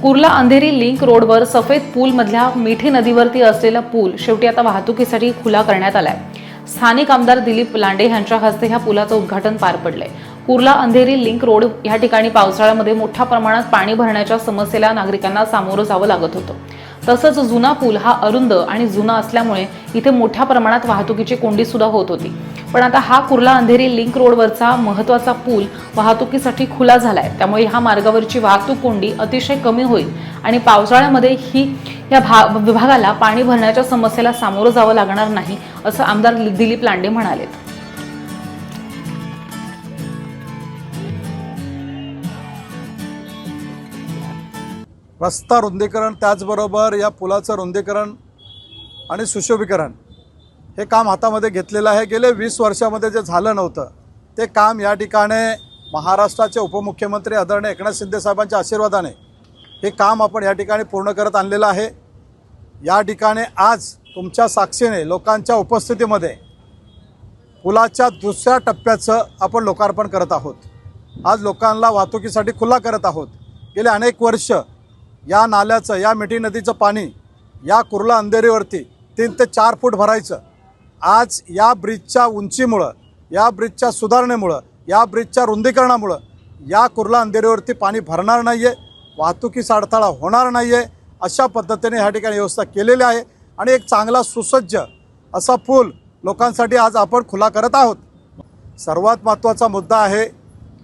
Kurla Andheri link रोडवर सफेद पूल मधल्या मिठी नदीवरती असलेला पूल शेवटी आता वाहतुकीसाठी खुला करण्यात आलाय। स्थानिक आमदार दिलीप लांडे यांच्या हस्ते ह्या पुलाचं उद्घाटन पार पडलंय। कुर्ला अंधेरी लिंक रोड या ठिकाणी पावसाळ्यामध्ये मोठ्या प्रमाणात पाणी भरण्याच्या समस्येला नागरिकांना सामोरं जावं लागत होतं। तसंच जुना पूल हा अरुंद आणि जुना असल्यामुळे इथे मोठ्या प्रमाणात वाहतुकीची कोंडी सुद्धा होत होती। पण आता हा कुर्ला अंधेरी लिंक रोडवरचा महत्त्वाचा पूल वाहतुकीसाठी खुला झालाय, त्यामुळे ह्या मार्गावरची वाहतूक कोंडी अतिशय कमी होईल आणि पावसाळ्यामध्ये या विभागाला पाणी भरण्याच्या समस्येला सामोरं जावं लागणार नाही, असं आमदार दिलीप लांडे म्हणाले। रस्ता रुंदीकरण त्याचबरोबर या पुलाचं रुंदीकरण आणि सुशोभीकरण हे काम हातामध्ये घेतलेलं आहे। गेले 20 वर्षामध्ये जे झालं नव्हतं ते काम या ठिकाणी महाराष्ट्राचे उपमुख्यमंत्री आदरणीय एकनाथ शिंदे साहेबांच्या आशीर्वादाने हे काम आपण या ठिकाणी पूर्ण करत आणलेलं आहे। या ठिकाणी आज तुमच्या साक्षीने लोकांच्या उपस्थितीमध्ये पुलाच्या दुसऱ्या टप्प्याचं आपण लोकार्पण करत आहोत। आज लोकांना वाहतुकीसाठी खुला करत आहोत। गेले अनेक वर्ष या नाल्याचं, या मिठी नदीचं पाणी या कुर्ला अंधेरीवरती 3 ते 4 फूट भरायचं। आज या ब्रिजच्या उंचीमुळं, या ब्रिजच्या सुधारणेमुळं, या ब्रिजच्या रुंदीकरणामुळं या कुर्ला अंधेरीवरती पाणी भरणार नाही आहे, वाहतुकीचा अडथळा होणार नाही आहे, अशा पद्धतीने ह्या ठिकाणी व्यवस्था केलेली आहे आणि एक चांगला सुसज्ज असा पूल लोकांसाठी आज आपण खुला करत आहोत। सर्वात महत्त्वाचा मुद्दा आहे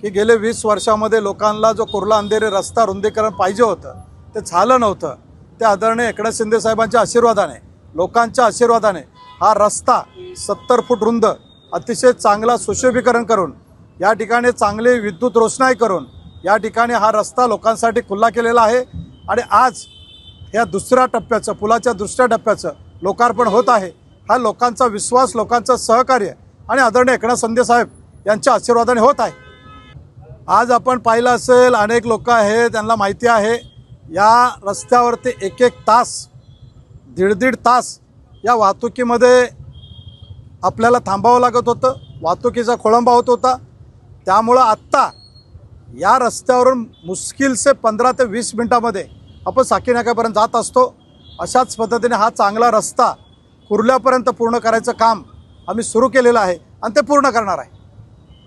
की गेले 20 वर्षामध्ये लोकांना जो कुर्ला अंधेरी रस्ता रुंदीकरण पाहिजे होतं ते झालं नव्हतं। ते आदरणीय एकनाथ शिंदे साहेबांच्या आशीर्वादाने, लोकांच्या आशीर्वादाने हा रस्ता 70 फूट रुंद अतिशय चांगला सुशोभीकरण करून या ठिकाणी चांगली विद्युत रोषणाई करून या ठिकाणी हा रस्ता लोकांसाठी खुला केलेला आहे आणि आज या दुसऱ्या टप्प्याचं, पुलाच्या दुसऱ्या टप्प्याचं लोकार्पण होत आहे। हा लोकांचा विश्वास, लोकांचं सहकार्य आणि आदरणीय एकनाथ शिंदे साहेब यांच्या आशीर्वादाने होत आहे। आज आपण पाहिलं असेल, अनेक लोक आहेत त्यांना माहिती आहे या रस्त्यावरती एक तास, दीड तास या वाहतुकीमध्ये आपल्याला थांबावं लागत होतं, वाहतुकीचा खोळंबा होत होता। त्यामुळं आत्ता या रस्त्यावरून मुश्किल से 15 ते 20 मिनटामध्ये आपण साकी नाक्यापर्यंत जात असतो। अशाच पद्धतीने हा चांगला रस्ता कुर्ल्यापर्यंत पूर्ण करायचं काम आम्ही सुरू केलेलं आहे आणि ते पूर्ण करणार आहे।